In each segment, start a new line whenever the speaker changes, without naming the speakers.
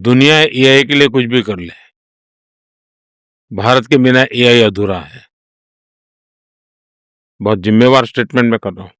दुनिया एआई के लिए कुछ भी कर ले, भारत के बिना एआई अधूरा है। बहुत जिम्मेवार स्टेटमेंट मैं कर रहा हूँ।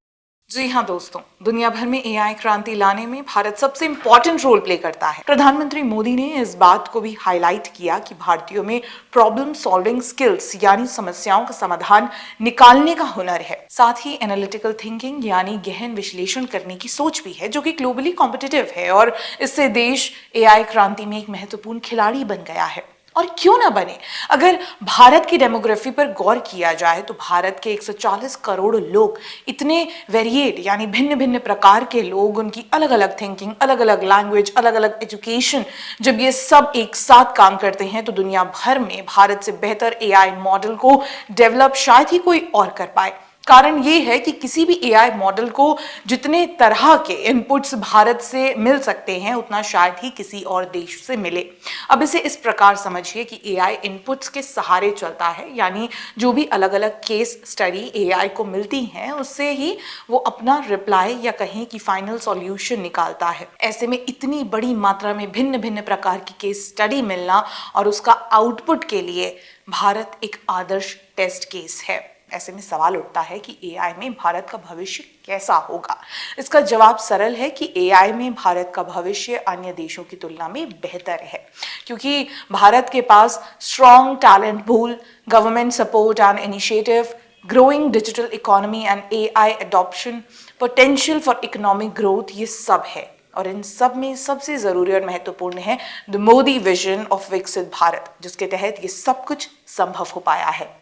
जी हाँ दोस्तों, दुनिया भर में एआई क्रांति लाने में भारत सबसे इम्पोर्टेंट रोल प्ले करता है। प्रधानमंत्री मोदी ने इस बात को भी हाईलाइट किया कि भारतीयों में प्रॉब्लम सॉल्विंग स्किल्स यानी समस्याओं का समाधान निकालने का हुनर है। साथ ही एनालिटिकल थिंकिंग यानी गहन विश्लेषण करने की सोच भी है, जो कि ग्लोबली कॉम्पिटिटिव है और इससे देश एआई क्रांति में एक महत्वपूर्ण खिलाड़ी बन गया है। और क्यों ना बने। अगर भारत की डेमोग्राफी पर गौर किया जाए तो भारत के 140 करोड़ लोग इतने वेरिएट यानी भिन्न भिन्न प्रकार के लोग, उनकी अलग अलग थिंकिंग, अलग अलग लैंग्वेज, अलग अलग एजुकेशन, जब ये सब एक साथ काम करते हैं तो दुनिया भर में भारत से बेहतर एआई मॉडल को डेवलप शायद ही कोई और कर पाए। कारण ये है कि किसी भी एआई मॉडल को जितने तरह के इनपुट्स भारत से मिल सकते हैं उतना शायद ही किसी और देश से मिले। अब इसे इस प्रकार समझिए कि एआई इनपुट्स के सहारे चलता है, यानी जो भी अलग अलग केस स्टडी एआई को मिलती हैं उससे ही वो अपना रिप्लाई या कहें कि फाइनल सॉल्यूशन निकालता है। ऐसे में इतनी बड़ी मात्रा में भिन्न भिन्न प्रकार की केस स्टडी मिलना और उसका आउटपुट के लिए भारत एक आदर्श टेस्ट केस है। ऐसे में सवाल उठता है कि एआई में भारत का भविष्य कैसा होगा। इसका जवाब सरल है कि एआई में भारत का भविष्य अन्य देशों की तुलना में बेहतर है, क्योंकि भारत के पास strong talent pool, government support and initiative, growing digital economy and AI adoption, potential for economic growth, ये सब है। और इन सब में सबसे जरूरी और महत्वपूर्ण है द मोदी विजन ऑफ विकसित भारत, जिसके तहत ये सब कुछ संभव हो पाया है।